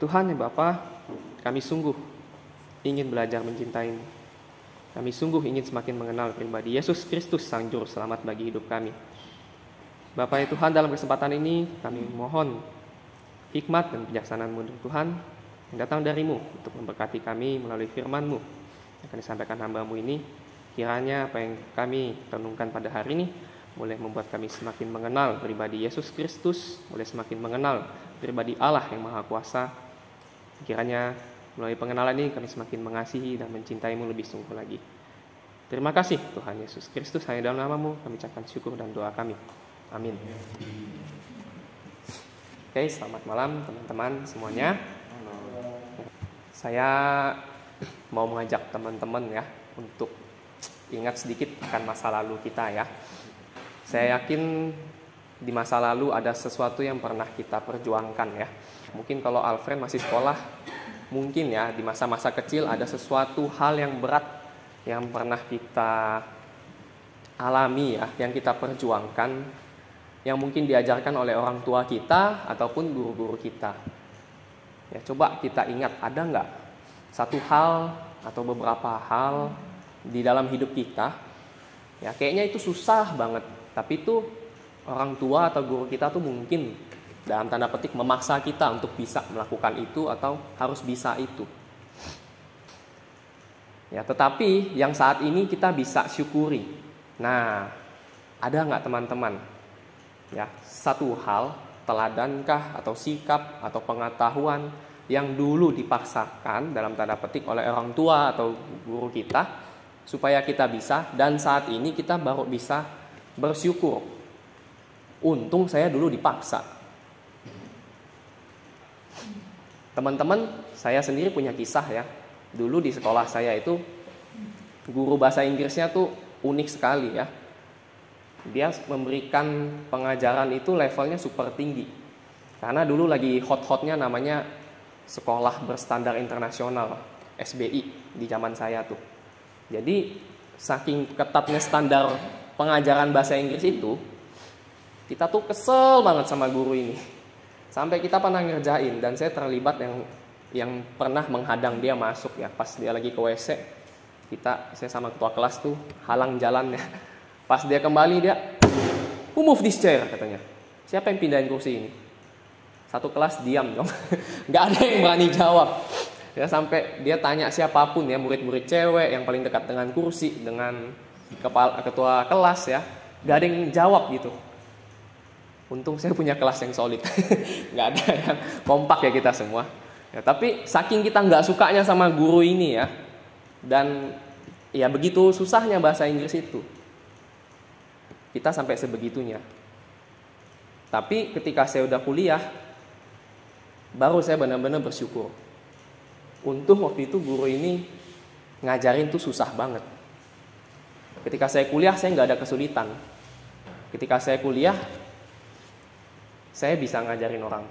Tuhan ya Bapa, kami sungguh ingin belajar mencintai-Mu. Kami sungguh ingin semakin mengenal pribadi Yesus Kristus, Sang Juru Selamat bagi hidup kami. Bapa ya Tuhan, dalam kesempatan ini kami mohon hikmat dan kebijaksanaan-Mu Tuhan yang datang dari-Mu untuk memberkati kami melalui firman-Mu yang akan disampaikan hamba-Mu ini. Kiranya apa yang kami renungkan pada hari ini boleh membuat kami semakin mengenal pribadi Yesus Kristus, boleh semakin mengenal pribadi Allah yang Maha Kuasa. Kiranya melalui pengenalan ini kami semakin mengasihi dan mencintai-Mu lebih sungguh lagi. Terima kasih Tuhan Yesus Kristus, hanya dalam nama-Mu kami ucapkan syukur dan doa kami. Amin. Oke, selamat malam teman-teman semuanya. Saya mau mengajak teman-teman ya untuk ingat sedikit akan masa lalu kita ya. Saya yakin di masa lalu ada sesuatu yang pernah kita perjuangkan ya. Mungkin kalau Alfred masih sekolah, mungkin ya di masa-masa kecil ada sesuatu hal yang berat yang pernah kita alami ya, yang kita perjuangkan, yang mungkin diajarkan oleh orang tua kita ataupun guru-guru kita. Ya, coba kita ingat, ada nggak satu hal atau beberapa hal di dalam hidup kita, ya kayaknya itu susah banget, tapi itu orang tua atau guru kita tuh mungkin dalam tanda petik memaksa kita untuk bisa melakukan itu atau harus bisa itu. Ya, tetapi yang saat ini kita bisa syukuri. Nah, ada nggak teman-teman? Ya, satu hal, teladankah atau sikap atau pengetahuan yang dulu dipaksakan dalam tanda petik oleh orang tua atau guru kita supaya kita bisa, dan saat ini kita baru bisa bersyukur. Untung saya dulu dipaksa. Teman-teman, saya sendiri punya kisah ya. Dulu di sekolah saya itu guru bahasa Inggrisnya tuh unik sekali ya. Dia memberikan pengajaran itu levelnya super tinggi. Karena dulu lagi hot-hotnya namanya sekolah berstandar internasional, SBI di zaman saya tuh. Jadi saking ketatnya standar pengajaran bahasa Inggris itu, kita tuh kesel banget sama guru ini. Sampai kita pernah ngerjain, dan saya terlibat yang pernah menghadang dia masuk ya. Pas dia lagi ke WC, saya sama ketua kelas tuh halang jalannya. Pas dia kembali, dia "Who move this chair?" katanya. Siapa yang pindahin kursi ini? Satu kelas diam dong. Nggak ada yang berani jawab. Ya, sampai dia tanya siapapun ya, murid-murid cewek yang paling dekat dengan kursi, dengan ketua kelas ya, nggak ada yang jawab gitu. Untung saya punya kelas yang solid. Nggak ada yang kompak ya kita semua ya, tapi saking kita nggak sukanya sama guru ini ya, dan ya begitu susahnya bahasa Inggris itu, kita sampai sebegitunya. Tapi ketika saya udah kuliah, baru saya benar-benar bersyukur. Untung waktu itu guru ini ngajarin tuh susah banget. Ketika saya kuliah, saya nggak ada kesulitan. Ketika saya kuliah, saya bisa ngajarin orang.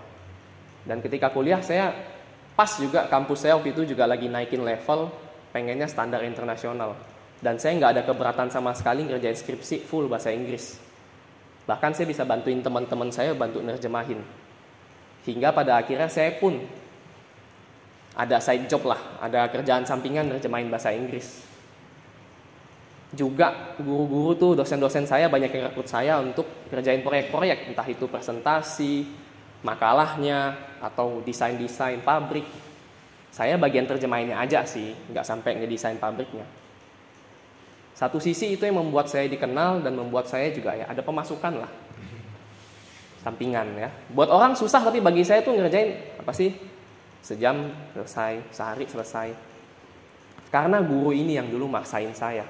Dan ketika kuliah, saya pas juga kampus saya waktu itu juga lagi naikin level, pengennya standar internasional. Dan saya nggak ada keberatan sama sekali ngerjain skripsi full bahasa Inggris. Bahkan saya bisa bantuin teman-teman saya bantu nerjemahin. Hingga pada akhirnya saya pun ada side job lah, ada kerjaan sampingan nerjemahin bahasa Inggris. Juga guru-guru tuh, dosen-dosen saya banyak yang rekrut saya untuk kerjain proyek-proyek, entah itu presentasi, makalahnya, atau desain-desain pabrik. Saya bagian terjemahinnya aja sih, nggak sampai ngedesain pabriknya. Satu sisi itu yang membuat saya dikenal dan membuat saya juga ya ada pemasukan lah, sampingan ya. Buat orang susah, tapi bagi saya tuh ngerjain apa sih? Sejam selesai, sehari selesai. Karena guru ini yang dulu maksain saya.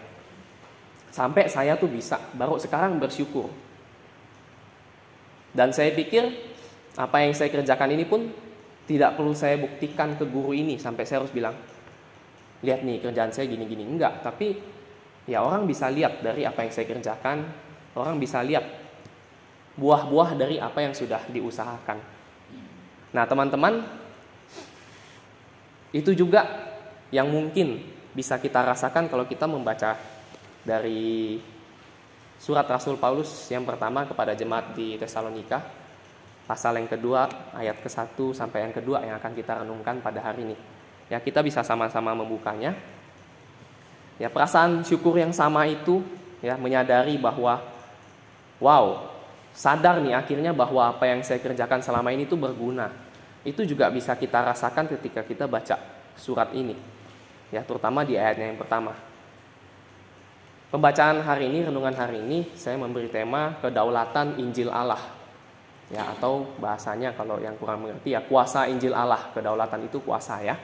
Sampai saya tuh bisa, baru sekarang bersyukur. Dan saya pikir apa yang saya kerjakan ini pun tidak perlu saya buktikan ke guru ini sampai saya harus bilang, lihat nih kerjaan saya gini-gini. Enggak, tapi ya orang bisa lihat dari apa yang saya kerjakan. Orang bisa lihat buah-buah dari apa yang sudah diusahakan. Nah teman-teman, itu juga yang mungkin bisa kita rasakan kalau kita membaca dari surat Rasul Paulus yang pertama kepada jemaat di Tesalonika. pasal yang kedua, ayat ke-1 sampai yang kedua yang akan kita renungkan pada hari ini. Ya, kita bisa sama-sama membukanya. Ya, perasaan syukur yang sama itu, ya, menyadari bahwa wow, sadar nih akhirnya bahwa apa yang saya kerjakan selama ini itu berguna. Itu juga bisa kita rasakan ketika kita baca surat ini. Ya, terutama di ayatnya yang pertama. Pembacaan hari ini, renungan hari ini, saya memberi tema kedaulatan Injil Allah. Ya, atau bahasanya kalau yang kurang mengerti ya, kuasa Injil Allah. Kedaulatan itu kuasa ya.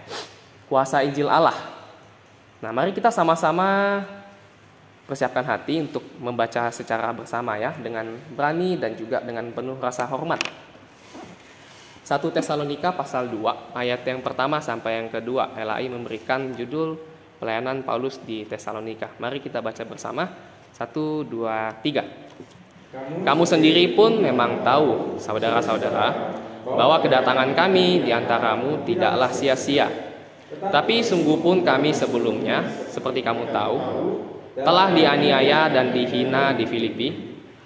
Kuasa Injil Allah. Nah, mari kita sama-sama persiapkan hati untuk membaca secara bersama ya, dengan berani dan juga dengan penuh rasa hormat. 1 Tesalonika pasal 2 ayat yang pertama sampai yang kedua. LAI memberikan judul pelayanan Paulus di Tesalonika. Mari kita baca bersama. 1, 2, 3. Kamu sendiri pun memang tahu, saudara-saudara, bahwa kedatangan kami di antaramu tidaklah sia-sia. Tapi sungguh pun kami sebelumnya, seperti kamu tahu, telah dianiaya dan dihina di Filipi.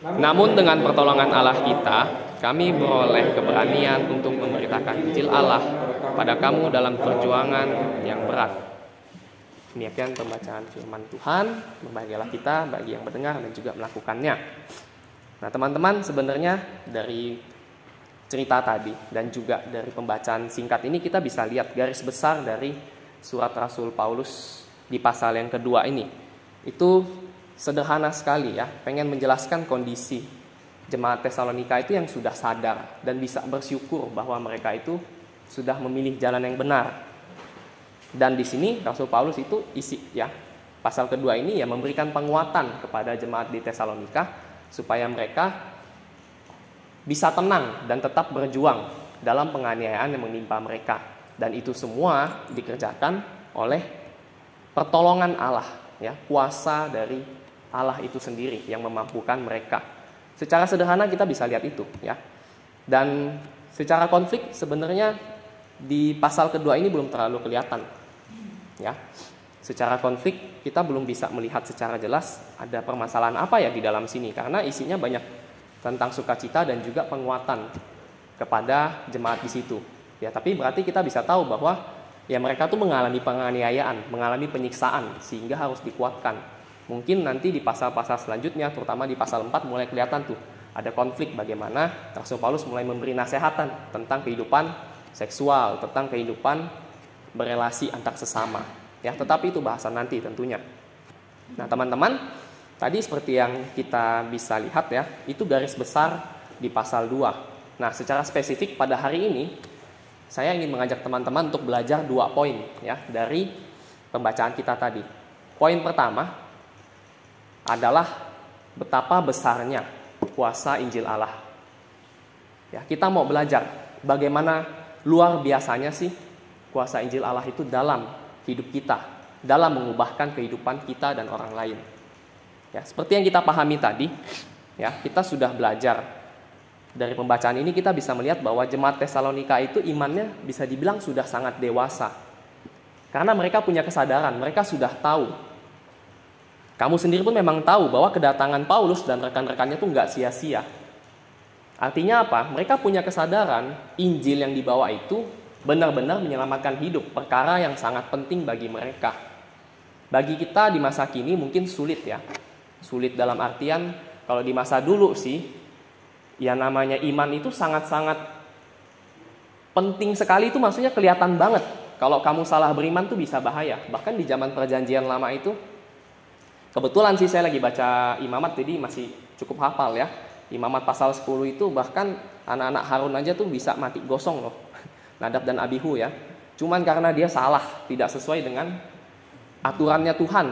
Namun dengan pertolongan Allah kita, kami beroleh keberanian untuk memberitakan Injil Allah pada kamu dalam perjuangan yang berat. Demikian pembacaan firman Tuhan. Berbahagialah kita bagi yang mendengar dan juga melakukannya. Nah, teman-teman, sebenarnya dari cerita tadi dan juga dari pembacaan singkat ini kita bisa lihat garis besar dari surat Rasul Paulus di pasal yang kedua ini. Itu sederhana sekali ya, pengen menjelaskan kondisi jemaat Tesalonika itu yang sudah sadar dan bisa bersyukur bahwa mereka itu sudah memilih jalan yang benar. Dan di sini Rasul Paulus itu isi ya, pasal kedua ini ya memberikan penguatan kepada jemaat di Tesalonika supaya mereka bisa tenang dan tetap berjuang dalam penganiayaan yang menimpa mereka. Dan itu semua dikerjakan oleh pertolongan Allah ya, kuasa dari Allah itu sendiri yang memampukan mereka. Secara sederhana kita bisa lihat itu ya. Dan secara konflik sebenarnya di pasal kedua ini belum terlalu kelihatan. Ya. Secara konflik kita belum bisa melihat secara jelas ada permasalahan apa ya di dalam sini, karena isinya banyak tentang sukacita dan juga penguatan kepada jemaat di situ. Ya, tapi berarti kita bisa tahu bahwa ya mereka tuh mengalami penganiayaan, mengalami penyiksaan sehingga harus dikuatkan. Mungkin nanti di pasal-pasal selanjutnya, terutama di pasal 4 mulai kelihatan tuh ada konflik bagaimana Rasul Paulus mulai memberi nasihatan tentang kehidupan seksual, tentang kehidupan berelasi antar sesama. Ya, tetapi itu bahasan nanti tentunya. Nah, teman-teman, tadi seperti yang kita bisa lihat ya, itu garis besar di pasal 2. Nah, secara spesifik pada hari ini saya ingin mengajak teman-teman untuk belajar 2 poin ya dari pembacaan kita tadi. Poin pertama adalah betapa besarnya kuasa Injil Allah. Ya, kita mau belajar bagaimana luar biasanya sih kuasa Injil Allah itu dalam hidup kita, dalam mengubahkan kehidupan kita dan orang lain. Ya, seperti yang kita pahami tadi, ya, kita sudah belajar dari pembacaan ini kita bisa melihat bahwa jemaat Tesalonika itu imannya bisa dibilang sudah sangat dewasa. Karena mereka punya kesadaran, mereka sudah tahu. Kamu sendiri pun memang tahu bahwa kedatangan Paulus dan rekan-rekannya itu nggak sia-sia. Artinya apa? Mereka punya kesadaran Injil yang dibawa itu benar-benar menyelamatkan hidup, perkara yang sangat penting bagi mereka. Bagi kita di masa kini mungkin sulit ya. Sulit dalam artian kalau di masa dulu sih, ya namanya iman itu sangat-sangat penting sekali, itu maksudnya kelihatan banget. Kalau kamu salah beriman tuh bisa bahaya. Bahkan di zaman perjanjian lama itu, kebetulan sih saya lagi baca Imamat jadi masih cukup hafal ya. Imamat pasal 10 itu bahkan anak-anak Harun aja tuh bisa mati gosong loh. Nadab dan Abihu ya. Cuman karena dia salah, tidak sesuai dengan aturannya Tuhan.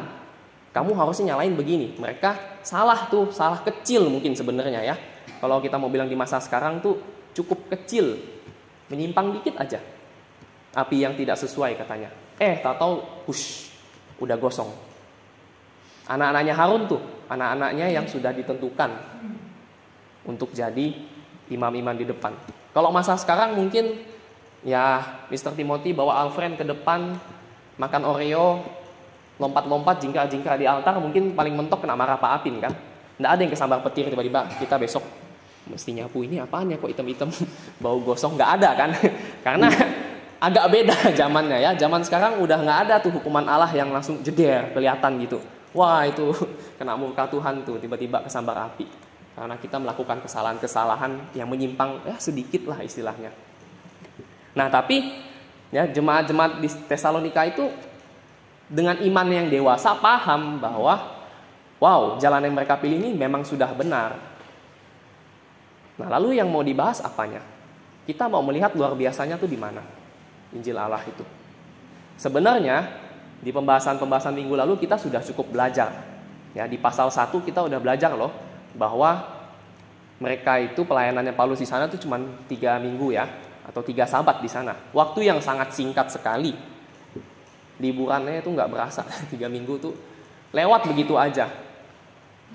Kamu harusnya nyalain begini. Mereka salah tuh, salah kecil mungkin sebenarnya ya. Kalau kita mau bilang di masa sekarang tuh cukup kecil. Menyimpang dikit aja. Api yang tidak sesuai katanya. Tak tahu, udah gosong. Anak-anaknya Harun tuh, anak-anaknya yang sudah ditentukan untuk jadi imam-imam di depan. Kalau masa sekarang mungkin ya Mr. Timothy bawa Alfred ke depan, makan Oreo, lompat-lompat, jingkrak-jingkrak di altar, mungkin paling mentok kena marah Pak Apin kan. Nggak ada yang kesambar petir tiba-tiba kita besok mesti nyapu, ini apaan ya kok hitam-hitam, bau gosong, nggak ada kan? Karena agak beda zamannya ya. Zaman sekarang udah nggak ada tuh hukuman Allah yang langsung jeder kelihatan gitu. Wah itu kena murka Tuhan tuh, tiba-tiba kesambar api. Karena kita melakukan kesalahan-kesalahan yang menyimpang ya sedikit lah istilahnya. Nah tapi ya jemaat-jemaat di Tesalonika itu dengan iman yang dewasa paham bahwa wow, jalan yang mereka pilih ini memang sudah benar. Nah lalu yang mau dibahas apanya? Kita mau melihat luar biasanya tuh di mana Injil Allah itu. Sebenarnya di pembahasan-pembahasan minggu lalu kita sudah cukup belajar. Ya, di pasal 1 kita udah belajar loh bahwa mereka itu pelayanannya Paulus di sana tuh cuma 3 minggu ya, atau 3 sabat di sana. Waktu yang sangat singkat sekali. Liburannya itu nggak berasa, 3 minggu tuh lewat begitu aja.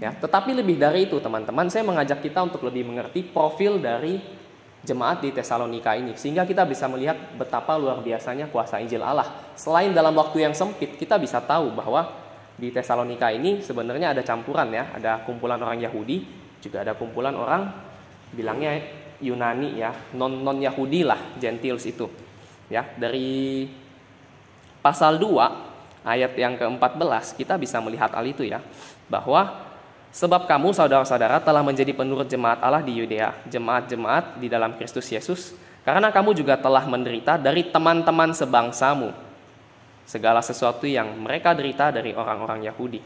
Ya, tetapi lebih dari itu teman-teman, saya mengajak kita untuk lebih mengerti profil dari jemaat di Tesalonika ini, sehingga kita bisa melihat betapa luar biasanya kuasa Injil Allah. Selain dalam waktu yang sempit, kita bisa tahu bahwa di Tesalonika ini sebenarnya ada campuran ya, ada kumpulan orang Yahudi, juga ada kumpulan orang bilangnya Yunani ya, non Yahudi lah, Gentiles itu. Ya, dari pasal 2 ayat yang ke-14 kita bisa melihat hal itu ya, bahwa sebab kamu saudara-saudara telah menjadi penurut jemaat Allah di Yudea, jemaat-jemaat di dalam Kristus Yesus, karena kamu juga telah menderita dari teman-teman sebangsamu segala sesuatu yang mereka derita dari orang-orang Yahudi.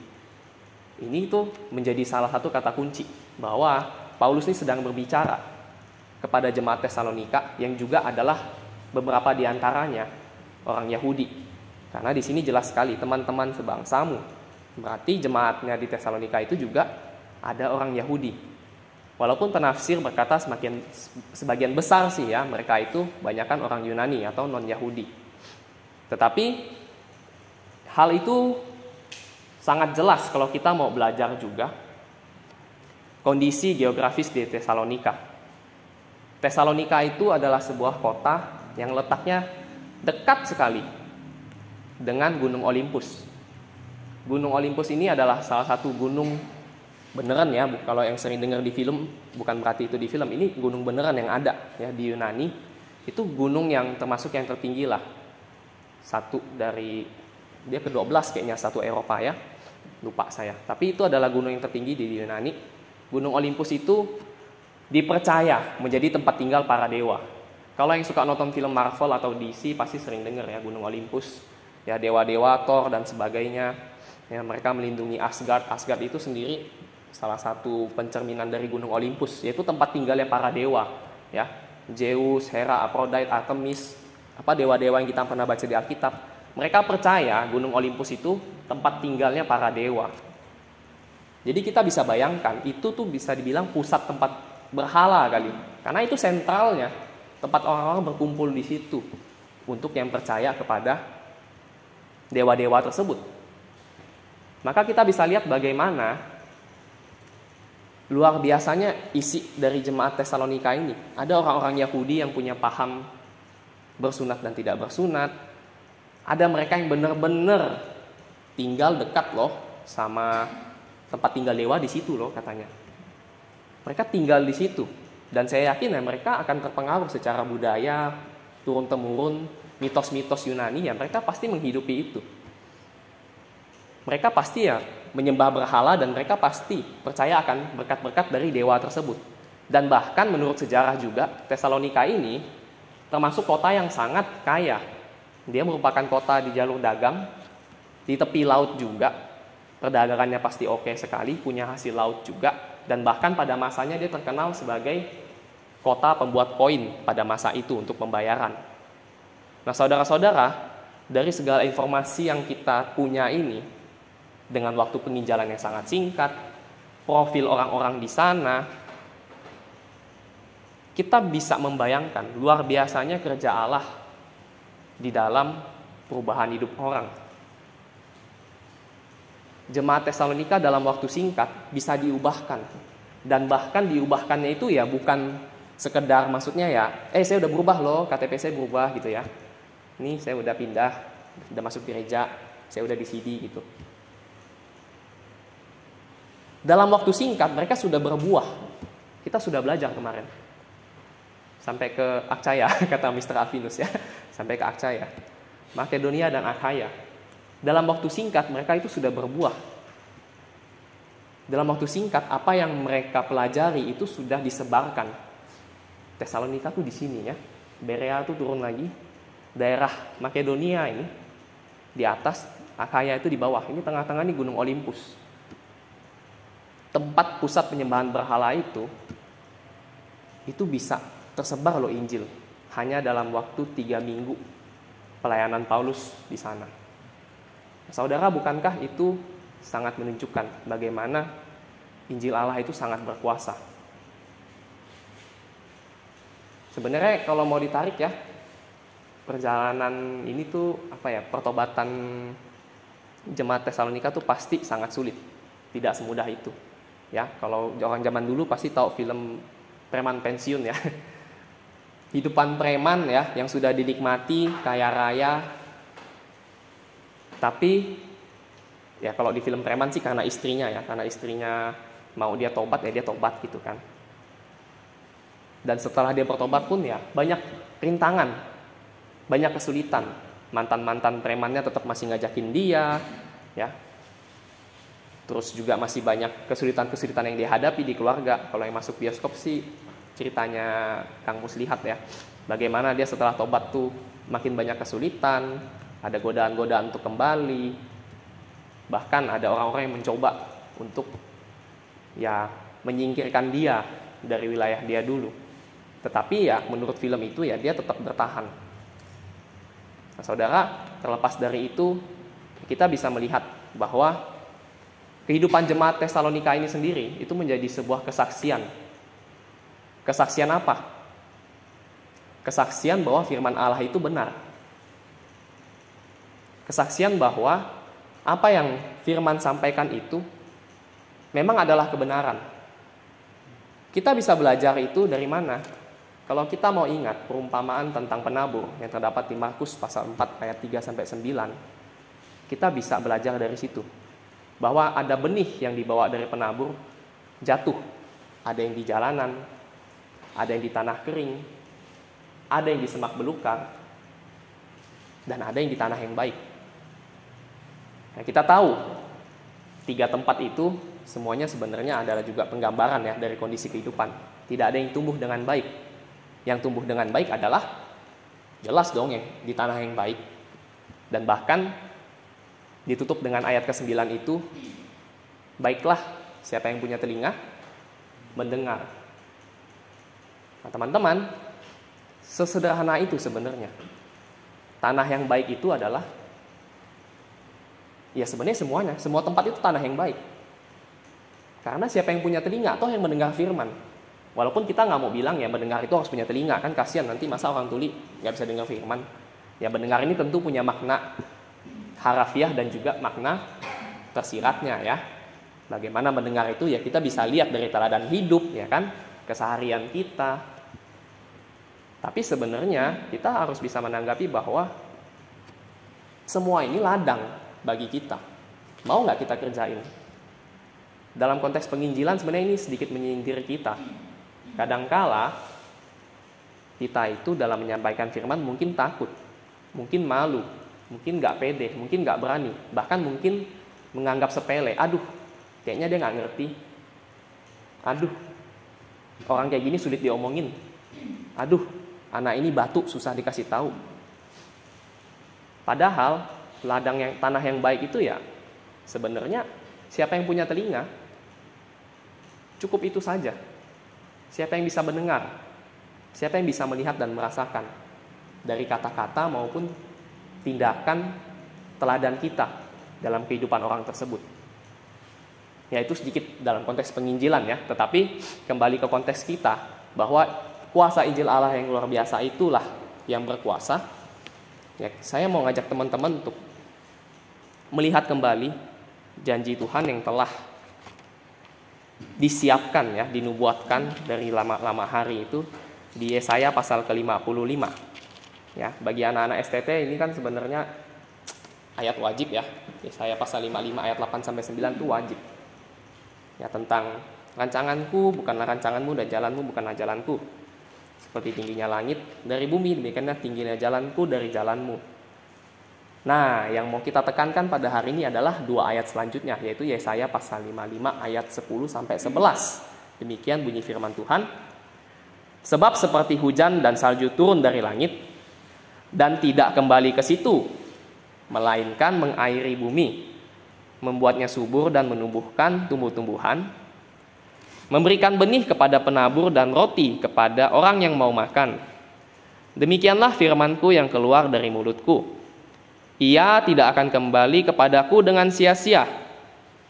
Ini tuh menjadi salah satu kata kunci bahwa Paulus ini sedang berbicara kepada jemaat Tesalonika yang juga adalah beberapa di antaranya orang Yahudi. Karena di sini jelas sekali teman-teman sebangsamu. Berarti jemaatnya di Tesalonika itu juga ada orang Yahudi. Walaupun penafsir berkata sebagian besar sih ya, mereka itu banyakkan orang Yunani atau non-Yahudi. Tetapi hal itu sangat jelas kalau kita mau belajar juga kondisi geografis di Tesalonika. Tesalonika itu adalah sebuah kota yang letaknya dekat sekali dengan Gunung Olympus. Gunung Olympus ini adalah salah satu gunung beneran ya, kalau yang sering dengar di film, bukan berarti itu di film, ini gunung beneran yang ada ya di Yunani. Itu gunung yang termasuk yang tertinggi lah. Satu dari, dia ke-12 kayaknya, satu Eropa ya, lupa saya. Tapi itu adalah gunung yang tertinggi di Yunani. Gunung Olympus itu dipercaya menjadi tempat tinggal para dewa. Kalau yang suka nonton film Marvel atau DC pasti sering dengar ya Gunung Olympus. Ya dewa-dewa, Thor dan sebagainya. Ya, mereka melindungi Asgard. Asgard itu sendiri salah satu pencerminan dari Gunung Olympus, yaitu tempat tinggalnya para dewa. Ya, Zeus, Hera, Aphrodite, Artemis, dewa-dewa yang kita pernah baca di Alkitab. Mereka percaya Gunung Olympus itu tempat tinggalnya para dewa. Jadi kita bisa bayangkan itu tuh bisa dibilang pusat tempat berhala kali, karena itu sentralnya tempat orang-orang berkumpul di situ untuk yang percaya kepada dewa-dewa tersebut. Maka kita bisa lihat bagaimana luar biasanya isi dari jemaat Tesalonika ini. Ada orang-orang Yahudi yang punya paham bersunat dan tidak bersunat. Ada mereka yang benar-benar tinggal dekat loh sama tempat tinggal dewa di situ loh katanya. Mereka tinggal di situ. Dan saya yakin ya mereka akan terpengaruh secara budaya, turun-temurun, mitos-mitos Yunani ya mereka pasti menghidupi itu. Mereka pasti ya menyembah berhala dan mereka pasti percaya akan berkat-berkat dari dewa tersebut. Dan bahkan menurut sejarah juga Tesalonika ini termasuk kota yang sangat kaya. Dia merupakan kota di jalur dagang, di tepi laut juga. Perdagangannya pasti oke sekali, punya hasil laut juga. Dan bahkan pada masanya dia terkenal sebagai kota pembuat koin pada masa itu untuk pembayaran. Nah saudara-saudara, dari segala informasi yang kita punya ini, dengan waktu penginjalan yang sangat singkat, profil orang-orang di sana, kita bisa membayangkan luar biasanya kerja Allah di dalam perubahan hidup orang. Jemaat Tesalonika dalam waktu singkat bisa diubahkan, dan bahkan diubahkannya itu ya bukan sekedar maksudnya ya, saya udah berubah loh, KTP saya berubah gitu ya. Nih saya udah pindah, udah masuk gereja, saya udah di CD gitu. Dalam waktu singkat mereka sudah berbuah. Kita sudah belajar kemarin. Sampai ke Akcaya, kata Mr. Alvinus ya. Sampai ke Akcaya. Makedonia dan Akhaya. Dalam waktu singkat mereka itu sudah berbuah. Dalam waktu singkat apa yang mereka pelajari itu sudah disebarkan. Tesalonika tuh di sini ya. Berea tuh turun lagi. Daerah Makedonia ini di atas, Akhaya itu di bawah. Ini tengah-tengah nih Gunung Olympus. Tempat pusat penyembahan berhala itu bisa tersebar loh Injil. Hanya dalam waktu 3 minggu pelayanan Paulus di sana. Saudara, bukankah itu sangat menunjukkan bagaimana Injil Allah itu sangat berkuasa? Sebenarnya kalau mau ditarik ya, perjalanan ini tuh pertobatan jemaat Tesalonika tuh pasti sangat sulit. Tidak semudah itu. Ya, kalau orang zaman dulu pasti tahu film Preman Pensiun ya. Hidupan preman ya yang sudah dinikmati kaya raya. Tapi ya kalau di film preman sih karena istrinya mau dia tobat ya dia tobat gitu kan. Dan setelah dia bertobat pun ya banyak rintangan, banyak kesulitan. Mantan-mantan premannya tetap masih ngajakin dia ya. Terus juga masih banyak kesulitan-kesulitan yang dihadapi di keluarga. Kalau yang masuk bioskop sih ceritanya Kang Mus lihat ya. Bagaimana dia setelah tobat tuh makin banyak kesulitan, ada godaan-godaan untuk kembali. Bahkan ada orang-orang yang mencoba untuk ya menyingkirkan dia dari wilayah dia dulu. Tetapi ya menurut film itu ya dia tetap bertahan. Nah, saudara, terlepas dari itu kita bisa melihat bahwa kehidupan jemaat Tesalonika ini sendiri itu menjadi sebuah kesaksian. Kesaksian apa? Kesaksian bahwa firman Allah itu benar. Kesaksian bahwa apa yang firman sampaikan itu memang adalah kebenaran. Kita bisa belajar itu dari mana? Kalau kita mau ingat perumpamaan tentang penabur yang terdapat di Markus pasal 4 ayat 3 sampai 9, kita bisa belajar dari situ. Bahwa ada benih yang dibawa dari penabur jatuh. Ada yang di jalanan, ada yang di tanah kering, ada yang di semak belukar, dan ada yang di tanah yang baik. Nah, kita tahu 3 tempat itu semuanya sebenarnya adalah juga penggambaran ya dari kondisi kehidupan. Tidak ada yang tumbuh dengan baik. Yang tumbuh dengan baik adalah jelas dong yang di tanah yang baik. Dan bahkan ditutup dengan ayat ke-9 itu, baiklah siapa yang punya telinga mendengar. Nah, teman-teman, sesederhana itu sebenarnya. Tanah yang baik itu adalah ya sebenarnya semuanya, semua tempat itu tanah yang baik. Karena siapa yang punya telinga atau yang mendengar firman. Walaupun kita nggak mau bilang ya mendengar itu harus punya telinga, kan kasihan nanti masa orang tuli nggak bisa dengar firman. Ya mendengar ini tentu punya makna harafiah dan juga makna tersiratnya ya. Bagaimana mendengar itu ya kita bisa lihat dari teladan hidup ya kan, keseharian kita. Tapi sebenarnya kita harus bisa menanggapi bahwa semua ini ladang bagi kita. Mau nggak kita kerjain? Dalam konteks penginjilan sebenarnya ini sedikit menyindir kita. Kadangkala kita itu dalam menyampaikan firman mungkin takut, mungkin malu, mungkin nggak pede, mungkin nggak berani, bahkan mungkin menganggap sepele. Aduh, kayaknya dia nggak ngerti. Aduh, orang kayak gini sulit diomongin. Aduh, anak ini batu susah dikasih tahu. Padahal tanah yang baik itu ya sebenarnya siapa yang punya telinga cukup itu saja. Siapa yang bisa mendengar, siapa yang bisa melihat dan merasakan dari kata-kata maupun tindakan teladan kita dalam kehidupan orang tersebut. Ya itu sedikit dalam konteks penginjilan ya, tetapi kembali ke konteks kita bahwa kuasa Injil Allah yang luar biasa itulah yang berkuasa. Ya, saya mau ngajak teman-teman untuk melihat kembali janji Tuhan yang telah disiapkan ya, dinubuatkan dari lama-lama hari itu di Yesaya pasal ke-55. Ya, bagi anak-anak STT ini kan sebenarnya ayat wajib ya. Yesaya pasal 55 ayat 8 sampai 9 itu wajib. Ya, tentang Rancanganku bukanlah rancanganmu dan jalanmu bukanlah jalanku. Seperti tingginya langit dari bumi, demikianlah tingginya jalanku dari jalanmu. Nah, yang mau kita tekankan pada hari ini adalah 2 ayat selanjutnya, yaitu Yesaya pasal 55 ayat 10-11. Demikian bunyi firman Tuhan. Sebab seperti hujan dan salju turun dari langit, dan tidak kembali ke situ, melainkan mengairi bumi, membuatnya subur dan menumbuhkan tumbuh-tumbuhan, memberikan benih kepada penabur dan roti kepada orang yang mau makan. Demikianlah firmanku yang keluar dari mulutku. Ia tidak akan kembali kepadaku dengan sia-sia,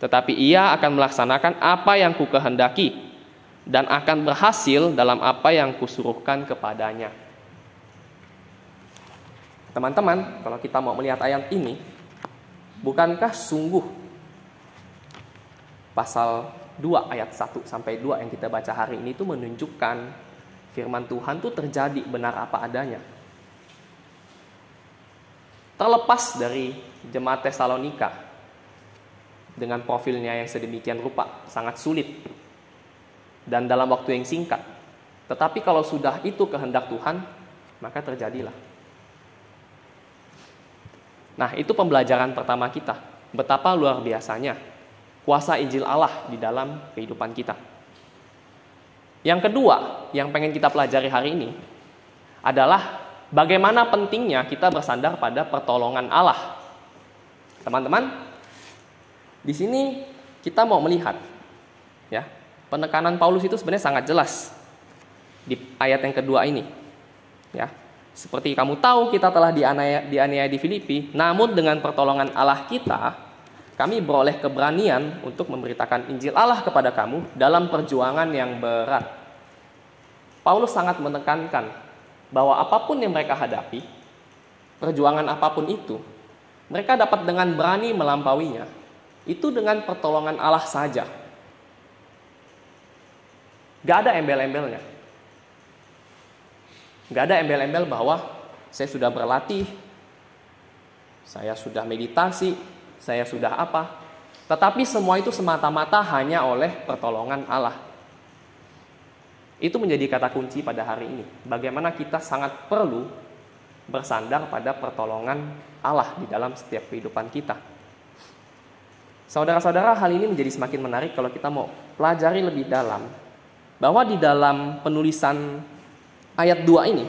tetapi ia akan melaksanakan apa yang kukehendaki, dan akan berhasil dalam apa yang kusuruhkan kepadanya. Teman-teman, kalau kita mau melihat ayat ini, bukankah sungguh pasal 2 ayat 1-2 yang kita baca hari ini itu menunjukkan firman Tuhan itu terjadi benar apa adanya. Terlepas dari jemaat Tesalonika dengan profilnya yang sedemikian rupa, sangat sulit dan dalam waktu yang singkat. Tetapi kalau sudah itu kehendak Tuhan, maka terjadilah. Nah, itu pembelajaran pertama kita. Betapa luar biasanya kuasa Injil Allah di dalam kehidupan kita. Yang kedua, yang pengen kita pelajari hari ini adalah bagaimana pentingnya kita bersandar pada pertolongan Allah. Teman-teman, di sini kita mau melihat, ya, penekanan Paulus itu sebenarnya sangat jelas di ayat yang kedua ini. Ya, seperti kamu tahu kita telah dianiaya di Filipi, namun dengan pertolongan Allah kita, kami beroleh keberanian untuk memberitakan Injil Allah kepada kamu dalam perjuangan yang berat. Paulus sangat menekankan bahwa apapun yang mereka hadapi, perjuangan apapun itu, mereka dapat dengan berani melampauinya. Itu dengan pertolongan Allah saja. Gak ada embel-embelnya. Gak ada embel-embel bahwa saya sudah berlatih, saya sudah meditasi, saya sudah apa. Tetapi semua itu semata-mata hanya oleh pertolongan Allah. Itu menjadi kata kunci pada hari ini. Bagaimana kita sangat perlu bersandar pada pertolongan Allah di dalam setiap kehidupan kita. Saudara-saudara, hal ini menjadi semakin menarik kalau kita mau pelajari lebih dalam. Bahwa di dalam penulisan ayat 2 ini,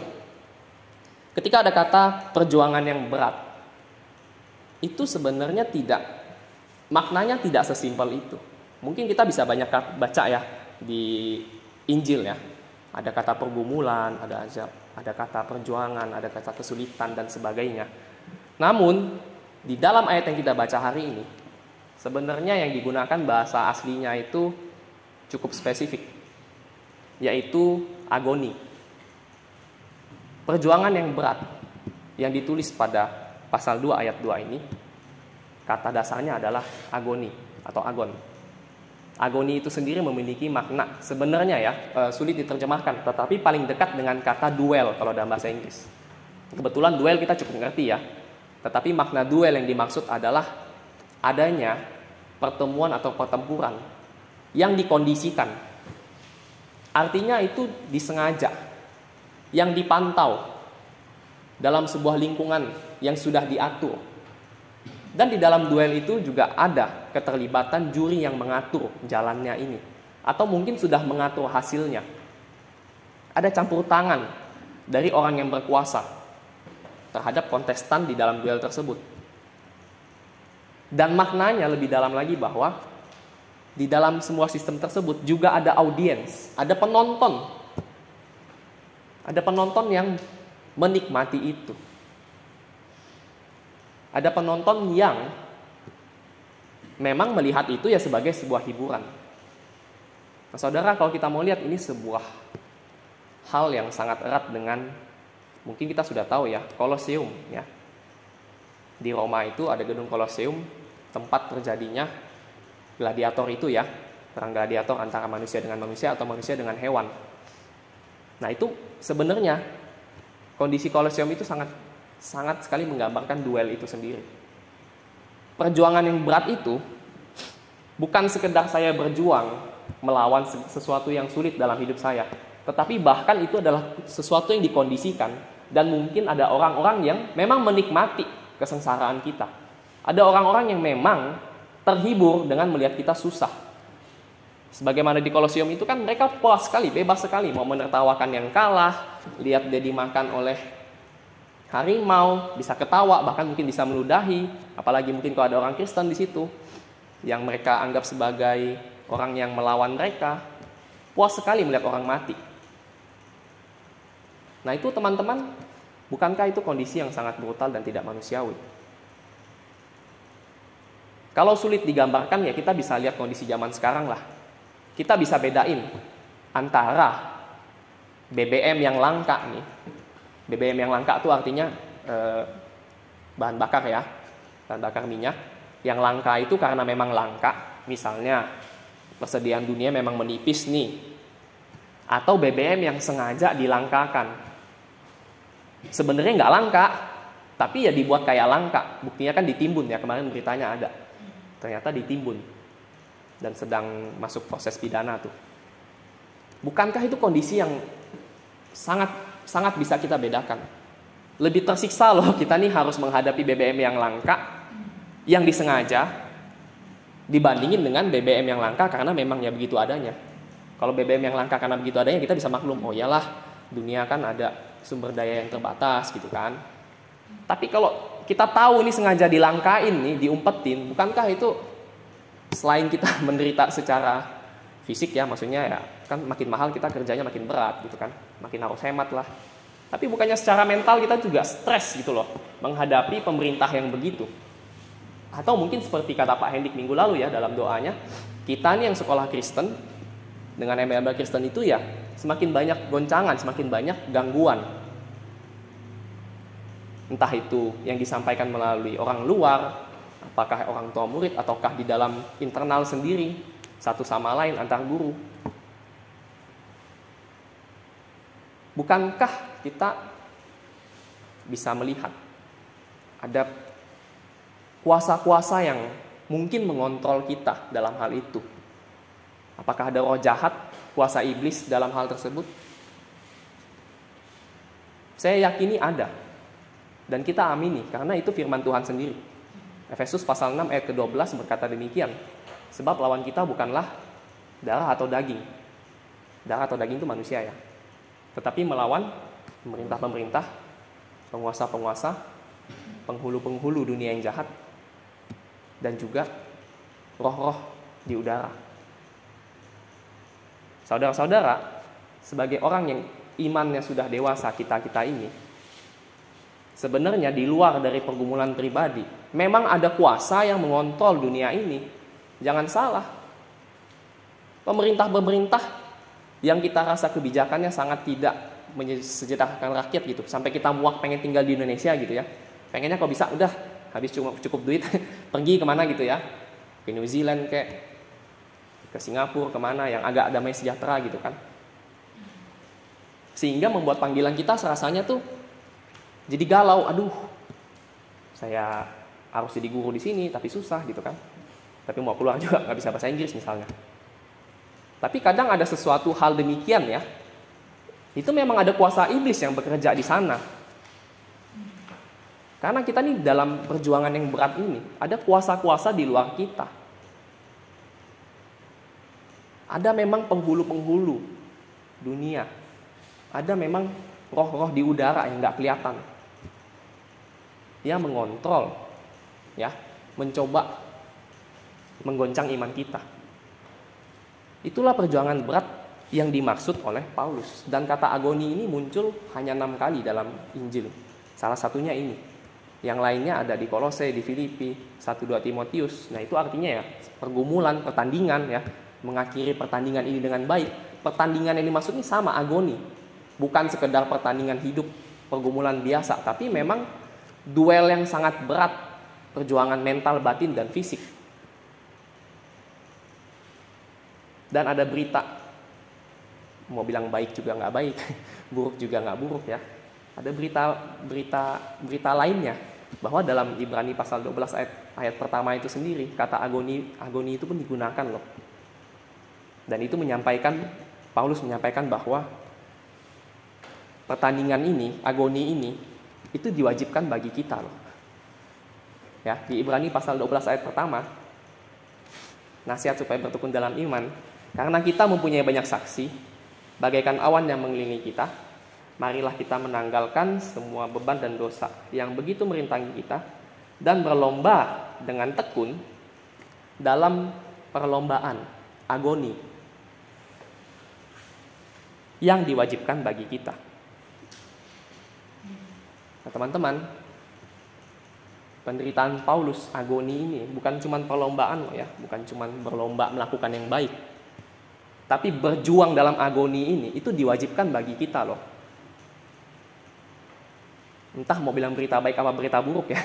ketika ada kata perjuangan yang berat, itu sebenarnya maknanya tidak sesimpel itu. Mungkin kita bisa banyak baca ya di Injil ya. Ada kata pergumulan, ada kata perjuangan, ada kata kesulitan dan sebagainya. Namun di dalam ayat yang kita baca hari ini, sebenarnya yang digunakan bahasa aslinya itu cukup spesifik, yaitu agoni. Perjuangan yang berat yang ditulis pada pasal 2 ayat 2 ini, kata dasarnya adalah agoni atau agon. Agoni itu sendiri memiliki makna sebenarnya ya, sulit diterjemahkan, tetapi paling dekat dengan kata duel kalau dalam bahasa Inggris. Kebetulan duel kita cukup ngerti ya, tetapi makna duel yang dimaksud adalah adanya pertemuan atau pertempuran yang dikondisikan. Artinya itu disengaja, yang dipantau dalam sebuah lingkungan yang sudah diatur. Dan di dalam duel itu juga ada keterlibatan juri yang mengatur jalannya ini, atau mungkin sudah mengatur hasilnya. Ada campur tangan dari orang yang berkuasa terhadap kontestan di dalam duel tersebut. Dan maknanya lebih dalam lagi bahwa di dalam semua sistem tersebut juga ada audiens, ada penonton. Ada penonton yang menikmati itu. Ada penonton yang memang melihat itu ya sebagai sebuah hiburan. Nah, saudara, kalau kita mau lihat ini sebuah hal yang sangat erat dengan, mungkin kita sudah tahu ya, Kolosium ya. Di Roma itu ada gedung Kolosium, tempat terjadinya gladiator itu ya, perang gladiator antara manusia dengan manusia atau manusia dengan hewan. Nah, itu sebenarnya kondisi Kolosium itu sangat sekali menggambarkan duel itu sendiri. Perjuangan yang berat itu bukan sekedar saya berjuang melawan sesuatu yang sulit dalam hidup saya. Tetapi bahkan itu adalah sesuatu yang dikondisikan. Dan mungkin ada orang-orang yang memang menikmati kesengsaraan kita. Ada orang-orang yang memang terhibur dengan melihat kita susah. Sebagaimana di Kolosium itu kan mereka puas sekali, bebas sekali. Mau menertawakan yang kalah, lihat dia dimakan oleh harimau, bisa ketawa, bahkan mungkin bisa meludahi. Apalagi mungkin kalau ada orang Kristen di situ yang mereka anggap sebagai orang yang melawan mereka, puas sekali melihat orang mati. Nah itu teman-teman, bukankah itu kondisi yang sangat brutal dan tidak manusiawi? Kalau sulit digambarkan ya kita bisa lihat kondisi zaman sekarang lah. Kita bisa bedain antara BBM yang langka nih. BBM yang langka itu artinya bahan bakar ya, bahan bakar minyak. Yang langka itu karena memang langka, misalnya persediaan dunia memang menipis nih. Atau BBM yang sengaja dilangkakan. Sebenarnya nggak langka, tapi ya dibuat kayak langka. Buktinya kan ditimbun ya, kemarin beritanya ada. Ternyata ditimbun dan sedang masuk proses pidana tuh. Bukankah itu kondisi yang sangat bisa kita bedakan? Lebih tersiksa loh kita nih harus menghadapi BBM yang langka, yang disengaja, dibandingin dengan BBM yang langka karena memang ya begitu adanya. Kalau BBM yang langka karena begitu adanya kita bisa maklum, oh iyalah dunia kan ada sumber daya yang terbatas gitu kan. Tapi kalau kita tahu ini sengaja dilangkain nih, diumpetin, bukankah itu selain kita menderita secara fisik ya, maksudnya ya kan makin mahal kita kerjanya makin berat gitu kan, makin harus hemat lah. Tapi bukannya secara mental kita juga stres gitu loh menghadapi pemerintah yang begitu. Atau mungkin seperti kata Pak Hendik minggu lalu ya dalam doanya, kita nih yang sekolah Kristen dengan embel-embel Kristen itu ya semakin banyak goncangan, semakin banyak gangguan. Entah itu yang disampaikan melalui orang luar, apakah orang tua murid, ataukah di dalam internal sendiri, satu sama lain antar guru. Bukankah kita bisa melihat ada kuasa-kuasa yang mungkin mengontrol kita dalam hal itu? Apakah ada roh jahat, kuasa iblis dalam hal tersebut? Saya yakini ada. Dan kita amini, karena itu firman Tuhan sendiri. Efesus pasal 6 ayat ke-12 berkata demikian. Sebab lawan kita bukanlah darah atau daging. Darah atau daging itu manusia ya. Tetapi melawan pemerintah-pemerintah, penguasa-penguasa, penghulu-penghulu dunia yang jahat, dan juga roh-roh di udara. Saudara-saudara, sebagai orang yang imannya sudah dewasa kita ini, sebenarnya di luar dari pergumulan pribadi, memang ada kuasa yang mengontrol dunia ini. Jangan salah. Pemerintah-pemerintah yang kita rasa kebijakannya sangat tidak mensejahterakan rakyat gitu, sampai kita muak pengen tinggal di Indonesia gitu ya. Pengennya kalau bisa udah habis cukup duit pergi kemana gitu ya, ke New Zealand kayak ke Singapura, kemana yang agak damai sejahtera gitu kan. Sehingga membuat panggilan kita rasanya tuh jadi galau. Aduh, saya harus jadi guru di sini tapi susah gitu kan. Tapi mau keluar juga nggak bisa bahasa Inggris misalnya. Tapi kadang ada sesuatu hal demikian ya. Itu memang ada kuasa iblis yang bekerja di sana. Karena kita nih dalam perjuangan yang berat ini, ada kuasa-kuasa di luar kita. Ada memang penghulu-penghulu dunia. Ada memang roh-roh di udara yang nggak kelihatan. Dia mengontrol, ya, mencoba menggoncang iman kita. Itulah perjuangan berat yang dimaksud oleh Paulus. Dan kata agoni ini muncul hanya 6 kali dalam Injil. Salah satunya ini. Yang lainnya ada di Kolose, di Filipi, 1-2 Timotius. Nah itu artinya ya pergumulan, pertandingan ya. Mengakhiri pertandingan ini dengan baik. Pertandingan yang dimaksud ini sama, agoni. Bukan sekedar pertandingan hidup, pergumulan biasa. Tapi memang duel yang sangat berat. Perjuangan mental, batin, dan fisik. Dan ada berita, mau bilang baik juga nggak baik, buruk juga nggak buruk ya. Ada berita lainnya, bahwa dalam Ibrani pasal 12 ayat pertama itu sendiri, kata agoni itu pun digunakan loh. Dan itu Paulus menyampaikan bahwa pertandingan ini, agoni ini, itu diwajibkan bagi kita loh. Ya, di Ibrani pasal 12 ayat pertama, nasihat supaya bertekun dalam iman. Karena kita mempunyai banyak saksi, bagaikan awan yang mengelilingi kita, marilah kita menanggalkan semua beban dan dosa yang begitu merintangi kita, dan berlomba dengan tekun dalam perlombaan agoni yang diwajibkan bagi kita. Nah, teman-teman, penderitaan Paulus, agoni ini bukan cuma perlombaan loh ya, bukan cuma berlomba melakukan yang baik. Tapi berjuang dalam agoni ini itu diwajibkan bagi kita loh. Entah mau bilang berita baik apa berita buruk ya.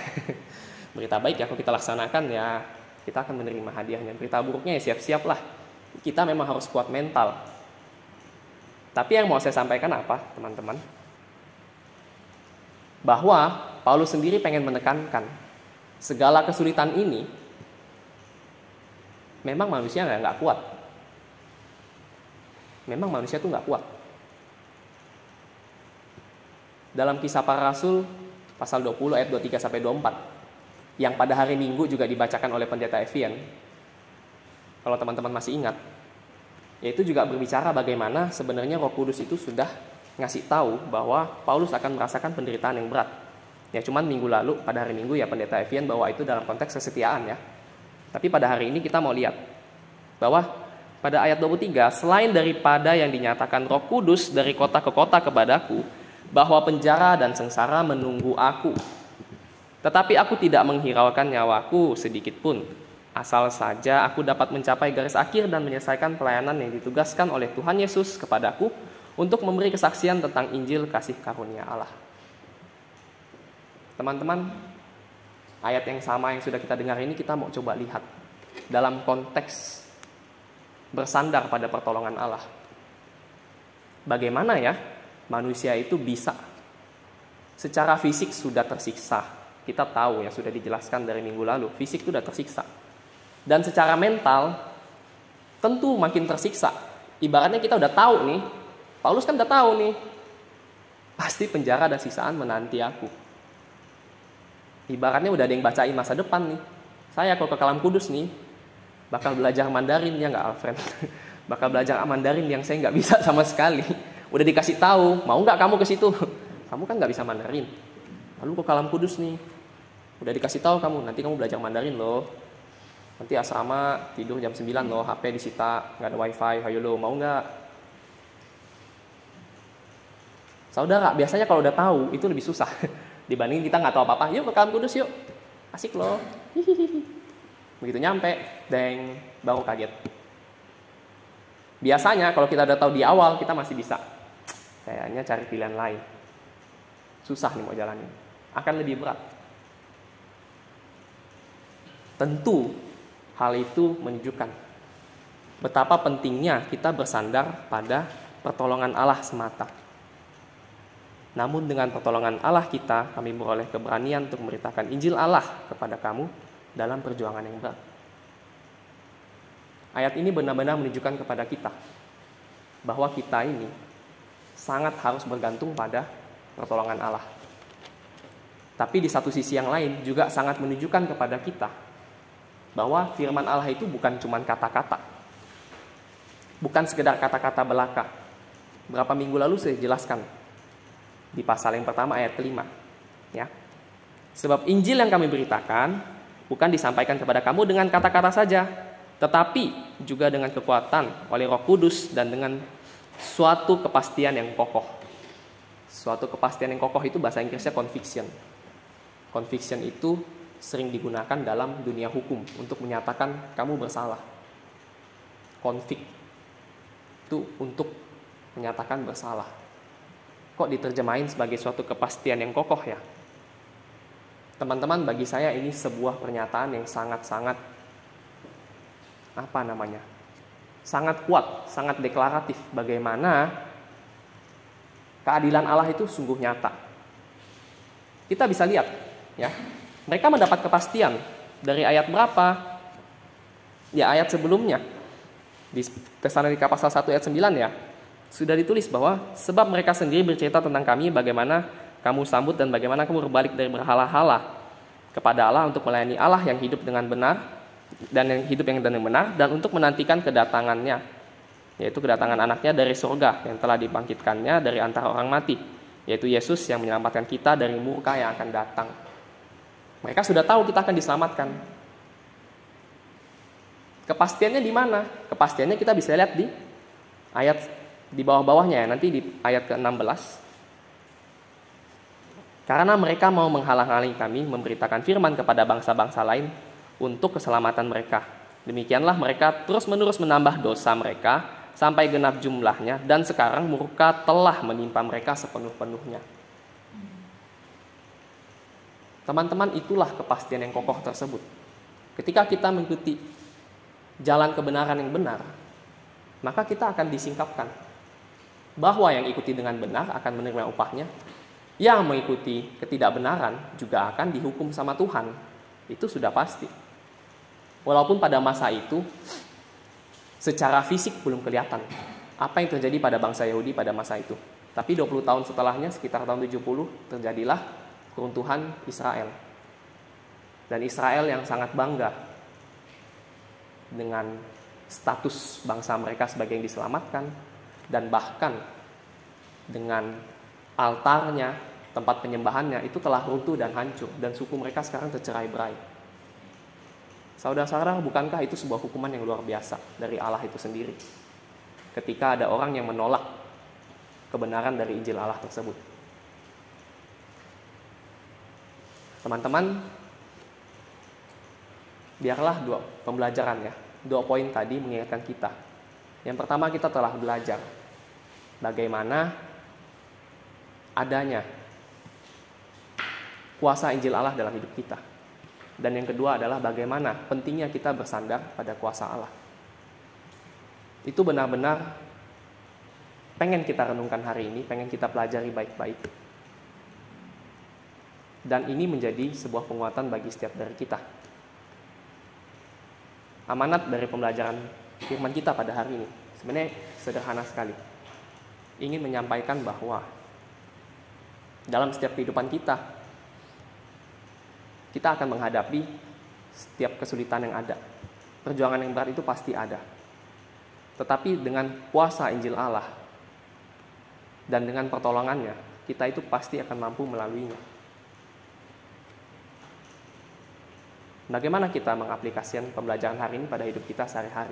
Berita baik ya kalau kita laksanakan ya kita akan menerima hadiahnya. Berita buruknya ya siap-siap lah. Kita memang harus kuat mental. Tapi yang mau saya sampaikan apa teman-teman? Bahwa Paulus sendiri pengen menekankan segala kesulitan ini memang manusia nggak kuat. Memang manusia tuh nggak kuat. Dalam Kisah Para Rasul pasal 20 ayat 23-24 yang pada hari Minggu juga dibacakan oleh pendeta Evian, kalau teman-teman masih ingat, yaitu juga berbicara bagaimana sebenarnya Roh Kudus itu sudah ngasih tahu bahwa Paulus akan merasakan penderitaan yang berat. Ya cuman minggu lalu pada hari Minggu ya pendeta Evian bahwa itu dalam konteks kesetiaan ya. Tapi pada hari ini kita mau lihat bahwa pada ayat 23, selain daripada yang dinyatakan Roh Kudus dari kota ke kota kepadaku, bahwa penjara dan sengsara menunggu aku. Tetapi aku tidak menghiraukan nyawaku sedikit pun, asal saja aku dapat mencapai garis akhir dan menyelesaikan pelayanan yang ditugaskan oleh Tuhan Yesus kepadaku untuk memberi kesaksian tentang Injil kasih karunia Allah. Teman-teman, ayat yang sama yang sudah kita dengar ini kita mau coba lihat dalam konteks bersandar pada pertolongan Allah. Bagaimana ya manusia itu bisa secara fisik sudah tersiksa. Kita tahu ya sudah dijelaskan dari minggu lalu, fisik itu sudah tersiksa. Dan secara mental tentu makin tersiksa. Ibaratnya kita udah tahu nih, Paulus kan udah tahu nih, pasti penjara dan siksaan menanti aku. Ibaratnya udah ada yang bacain masa depan nih. Saya kalau ke Kalam Kudus nih, bakal belajar Mandarin ya nggak Alfred? Bakal belajar Mandarin yang saya nggak bisa sama sekali. Udah dikasih tahu, mau nggak kamu ke situ? Kamu kan nggak bisa Mandarin. Lalu ke Kalam Kudus nih, udah dikasih tahu kamu, nanti kamu belajar Mandarin loh. Nanti asrama tidur jam 9 loh, HP disita, nggak ada wifi, hayo lo, mau nggak? Saudara, biasanya kalau udah tahu itu lebih susah dibanding kita nggak tahu apa-apa. Yuk ke Kalam Kudus yuk, asik loh. Begitu nyampe, deng, baru kaget. Biasanya kalau kita udah tahu di awal, kita masih bisa. Kayaknya cari pilihan lain. Susah nih mau jalanin. Akan lebih berat. Tentu hal itu menunjukkan betapa pentingnya kita bersandar pada pertolongan Allah semata. Namun dengan pertolongan Allah kita, kami beroleh keberanian untuk memberitakan Injil Allah kepada kamu dalam perjuangan yang berat. Ayat ini benar-benar menunjukkan kepada kita bahwa kita ini sangat harus bergantung pada pertolongan Allah. Tapi di satu sisi yang lain juga sangat menunjukkan kepada kita bahwa firman Allah itu bukan cuma kata-kata. Bukan sekedar kata-kata belaka. Berapa minggu lalu saya jelaskan di pasal yang pertama ayat kelima. Ya. Sebab Injil yang kami beritakan bukan disampaikan kepada kamu dengan kata-kata saja, tetapi juga dengan kekuatan oleh Roh Kudus dan dengan suatu kepastian yang kokoh. Suatu kepastian yang kokoh itu bahasa Inggrisnya conviction. Conviction itu sering digunakan dalam dunia hukum untuk menyatakan kamu bersalah. Convict itu untuk menyatakan bersalah. Kok diterjemahin sebagai suatu kepastian yang kokoh ya? Teman-teman, bagi saya ini sebuah pernyataan yang sangat-sangat sangat kuat, sangat deklaratif bagaimana keadilan Allah itu sungguh nyata. Kita bisa lihat ya, mereka mendapat kepastian dari ayat berapa? Ya ayat sebelumnya. Di Tesalonika pasal 1 ayat 9 ya, sudah ditulis bahwa sebab mereka sendiri bercerita tentang kami bagaimana kamu sambut dan bagaimana kamu berbalik dari berhala-hala kepada Allah untuk melayani Allah yang hidup dengan benar dan yang hidup yang benar, dan untuk menantikan kedatangannya, yaitu kedatangan anaknya dari surga yang telah dibangkitkannya dari antara orang mati, yaitu Yesus yang menyelamatkan kita dari murka yang akan datang. Mereka sudah tahu kita akan diselamatkan. Kepastiannya di mana? Kepastiannya kita bisa lihat di ayat di bawah-bawahnya ya, nanti di ayat ke-16. Karena mereka mau menghalang-halangi kami memberitakan firman kepada bangsa-bangsa lain untuk keselamatan mereka. Demikianlah mereka terus-menerus menambah dosa mereka sampai genap jumlahnya, dan sekarang murka telah menimpa mereka sepenuh-penuhnya. Teman-teman, itulah kepastian yang kokoh tersebut. Ketika kita mengikuti jalan kebenaran yang benar, maka kita akan disingkapkan. Bahwa yang ikuti dengan benar akan menerima upahnya, yang mengikuti ketidakbenaran juga akan dihukum sama Tuhan. Itu sudah pasti. Walaupun pada masa itu secara fisik belum kelihatan apa yang terjadi pada bangsa Yahudi pada masa itu. Tapi 20 tahun setelahnya, sekitar tahun 70, terjadilah keruntuhan Israel. Dan Israel yang sangat bangga dengan status bangsa mereka sebagai yang diselamatkan, dan bahkan dengan altarnya, tempat penyembahannya itu telah runtuh dan hancur, dan suku mereka sekarang tercerai-berai. Saudara-saudara, bukankah itu sebuah hukuman yang luar biasa dari Allah itu sendiri? Ketika ada orang yang menolak kebenaran dari Injil Allah tersebut. Teman-teman, biarlah dua pembelajaran ya. 2 poin tadi mengingatkan kita. Yang pertama, kita telah belajar bagaimana adanya kuasa Injil Allah dalam hidup kita. Dan yang kedua adalah bagaimana pentingnya kita bersandar pada kuasa Allah. Itu benar-benar pengen kita renungkan hari ini, pengen kita pelajari baik-baik. Dan ini menjadi sebuah penguatan bagi setiap dari kita. Amanat dari pembelajaran firman kita pada hari ini sebenarnya sederhana sekali. Ingin menyampaikan bahwa dalam setiap kehidupan kita akan menghadapi setiap kesulitan yang ada. Perjuangan yang berat itu pasti ada. Tetapi dengan kuasa Injil Allah dan dengan pertolongannya, kita itu pasti akan mampu melaluinya. Bagaimana kita mengaplikasikan pembelajaran hari ini pada hidup kita sehari-hari?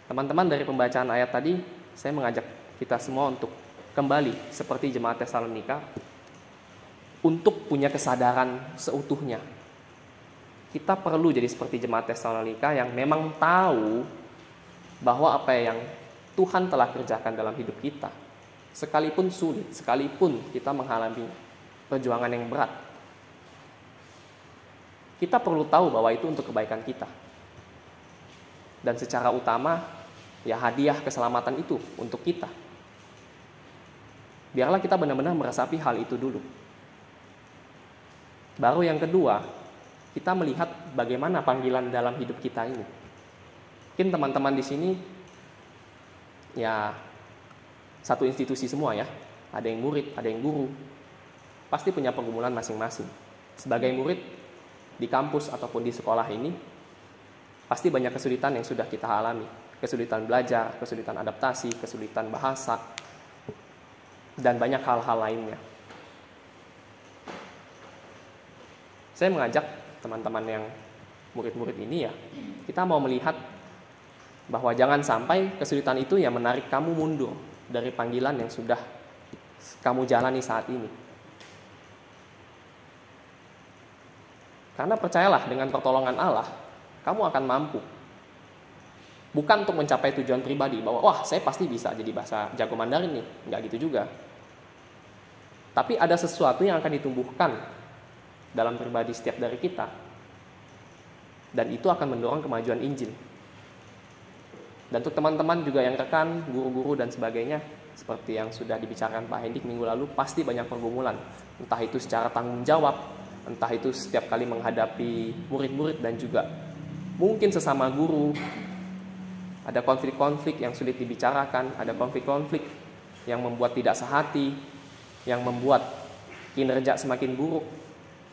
Teman-teman, dari pembacaan ayat tadi, saya mengajak kita semua untuk kembali seperti jemaat Tesalonika, untuk punya kesadaran seutuhnya. Kita perlu jadi seperti jemaat Tesalonika yang memang tahu bahwa apa yang Tuhan telah kerjakan dalam hidup kita, sekalipun sulit, sekalipun kita mengalami perjuangan yang berat, kita perlu tahu bahwa itu untuk kebaikan kita. Dan secara utama, ya hadiah keselamatan itu untuk kita. Biarlah kita benar-benar meresapi hal itu dulu. Baru yang kedua, kita melihat bagaimana panggilan dalam hidup kita ini. Mungkin teman-teman di sini ya satu institusi semua ya. Ada yang murid, ada yang guru. Pasti punya pergumulan masing-masing. Sebagai murid di kampus ataupun di sekolah ini, pasti banyak kesulitan yang sudah kita alami. Kesulitan belajar, kesulitan adaptasi, kesulitan bahasa, dan banyak hal-hal lainnya. Saya mengajak teman-teman yang murid-murid ini ya, kita mau melihat bahwa jangan sampai kesulitan itu yang menarik kamu mundur dari panggilan yang sudah kamu jalani saat ini. Karena percayalah, dengan pertolongan Allah, kamu akan mampu. Bukan untuk mencapai tujuan pribadi, bahwa wah saya pasti bisa jadi bahasa jago Mandarin nih. Enggak gitu juga. Tapi ada sesuatu yang akan ditumbuhkan dalam pribadi setiap dari kita. Dan itu akan mendorong kemajuan Injil. Dan untuk teman-teman juga yang rekan, guru-guru dan sebagainya, seperti yang sudah dibicarakan Pak Hendik minggu lalu, pasti banyak pergumulan. Entah itu secara tanggung jawab, entah itu setiap kali menghadapi murid-murid dan juga mungkin sesama guru, Ada konflik-konflik yang sulit dibicarakan, ada konflik-konflik yang membuat tidak sehati, yang membuat kinerja semakin buruk,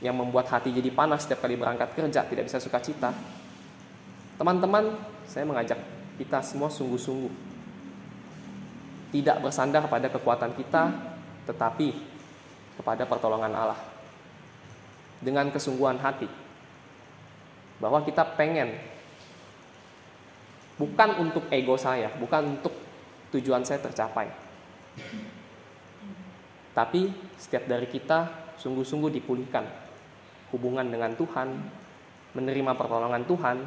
yang membuat hati jadi panas setiap kali berangkat kerja, tidak bisa sukacita. Teman-teman, saya mengajak kita semua sungguh-sungguh tidak bersandar pada kekuatan kita, tetapi kepada pertolongan Allah. Dengan kesungguhan hati, bahwa kita pengen, bukan untuk ego saya, bukan untuk tujuan saya tercapai, tapi setiap dari kita sungguh-sungguh dipulihkan hubungan dengan Tuhan, menerima pertolongan Tuhan,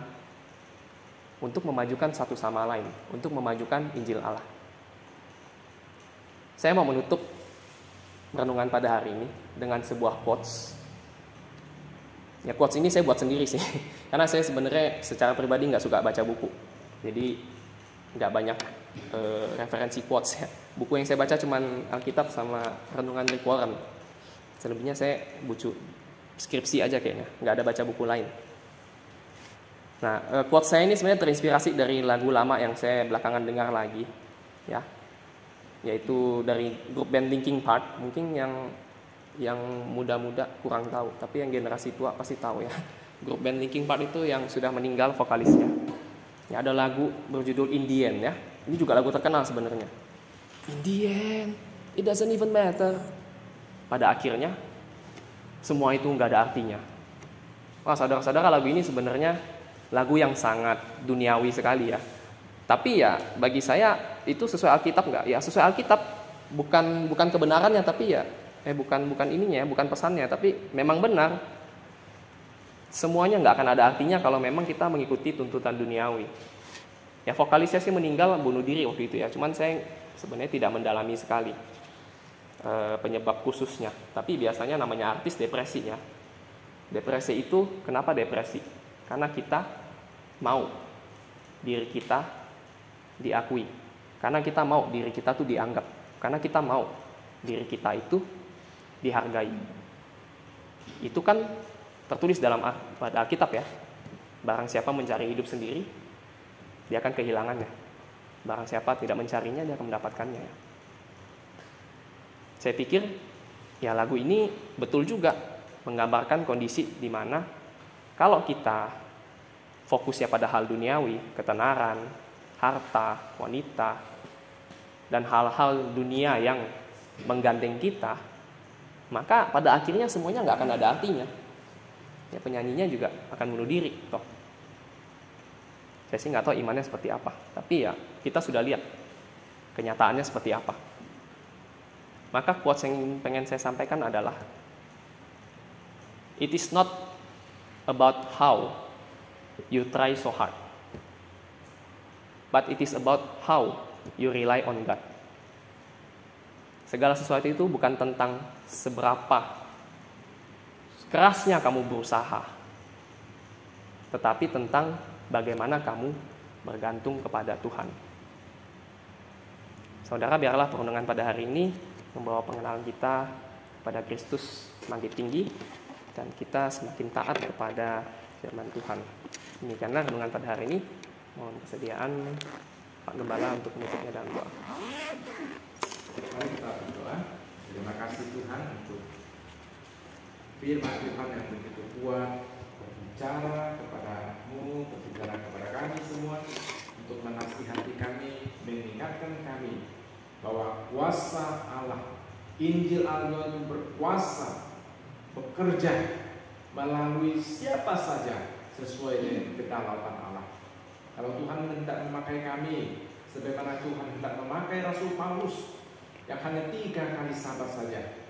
untuk memajukan satu sama lain, untuk memajukan Injil Allah. Saya mau menutup renungan pada hari ini dengan sebuah quotes. Ya, quotes ini saya buat sendiri sih, karena saya sebenarnya secara pribadi nggak suka baca buku, jadi nggak banyak referensi quotes ya. Buku yang saya baca cuman Alkitab sama renungan Rick Warren. Selebihnya saya buku skripsi aja kayaknya, nggak ada baca buku lain. Nah, quotes saya ini sebenarnya terinspirasi dari lagu lama yang saya belakangan dengar lagi, ya, yaitu dari grup band Linkin Park. Mungkin yang muda-muda kurang tahu, tapi yang generasi tua pasti tahu ya. Grup band Linkin Park itu yang sudah meninggal vokalisnya. Ya, ada lagu berjudul In The End ya. Ini juga lagu terkenal sebenarnya. In the end, it doesn't even matter. Pada akhirnya, semua itu nggak ada artinya. Wah, saudara-saudara, lagu ini sebenarnya lagu yang sangat duniawi sekali ya. Tapi ya bagi saya itu sesuai Alkitab nggak? Ya sesuai Alkitab, bukan kebenarannya, tapi ya bukan ininya, bukan pesannya, tapi memang benar. Semuanya nggak akan ada artinya kalau memang kita mengikuti tuntutan duniawi. Ya, vokalisnya sih meninggal bunuh diri waktu itu ya. Cuman saya sebenarnya tidak mendalami sekali penyebab khususnya. Tapi biasanya namanya artis depresi ya. Depresi itu kenapa depresi? Karena kita mau diri kita diakui. Karena kita mau diri kita tuh dianggap. Karena kita mau diri kita itu dihargai. Itu kan tertulis pada Alkitab ya. Barang siapa mencari hidup sendiri, dia akan kehilangannya. Barang siapa tidak mencarinya, dia akan mendapatkannya. Saya pikir ya lagu ini betul juga menggambarkan kondisi di mana kalau kita fokusnya pada hal duniawi, ketenaran, harta, wanita, dan hal-hal dunia yang menggandeng kita, maka pada akhirnya semuanya nggak akan ada artinya. Ya, penyanyinya juga akan bunuh diri. Toh. Saya sih nggak tahu imannya seperti apa, tapi ya kita sudah lihat kenyataannya seperti apa. Maka quotes yang pengen saya sampaikan adalah, it is not about how you try so hard, but it is about how you rely on God. Segala sesuatu itu bukan tentang seberapa kerasnya kamu berusaha, tetapi tentang bagaimana kamu bergantung kepada Tuhan. Saudara, biarlah perundungan pada hari ini membawa pengenalan kita pada Kristus semakin tinggi dan kita semakin taat kepada firman Tuhan. Demikianlah renungan pada hari ini. Mohon kesediaan Pak Gembala untuk menutupnya dalam doa. Mari kita berdoa. Terima kasih Tuhan untuk firman Tuhan yang begitu kuat, berbicara kepadamu, berbicara kepada kami semua, untuk menasihati kami, mengingatkan kami bahwa kuasa Allah, Injil Allah itu berkuasa, bekerja melalui siapa saja sesuai dengan kedaulatan Allah. Kalau Tuhan hendak memakai kami, sebagaimana Tuhan hendak memakai Rasul Paulus yang hanya 3 kali sabar saja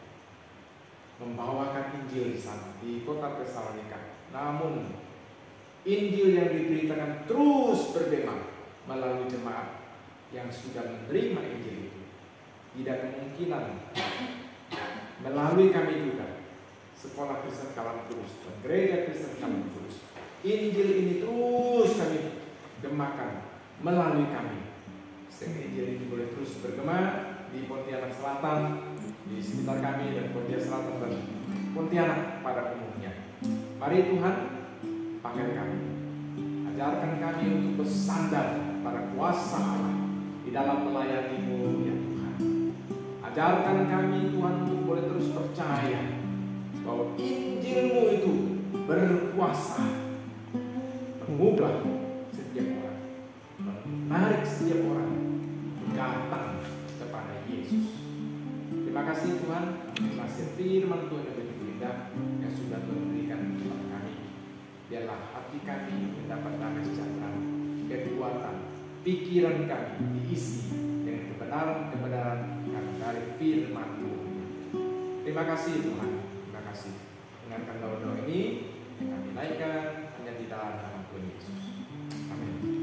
membawakan Injil di sana, di kota Tesalonika. Namun Injil yang diberitakan terus bergema melalui jemaat yang sudah menerima Injil itu. Tidak kemungkinan melalui kami juga, sekolah Kristen Kalam Kudus dan gereja Kristen Kalam Kudus, Injil ini terus kami gemakan melalui kami, sehingga Injil ini boleh terus bergema di Pontianak Selatan, di sekitar kami, dan Pontianak Selatan dan Pontianak pada umumnya. Mari Tuhan, pakai kami, ajarkan kami untuk bersandar kepada kuasa Allah di dalam melayani-Mu ya Tuhan. Ajarkan kami Tuhan untuk boleh terus percaya bahwa Injil-Mu itu berkuasa mengubah setiap orang, menarik setiap orang datang kepada Yesus. Terima kasih Tuhan, terima kasih firman Tuhan yang begitu indah yang sudah Tuhan berikan kepada kami. Biarlah hati kami mendapat damai sejahtera, kekuatan, pikiran kami diisi dengan kebenaran-kebenaran yang dari firman Tuhan. Terima kasih Tuhan, terima kasih. Dengarkan doa-doa ini yang kami naikkan hanya di dalam nama Tuhan Yesus. Amin.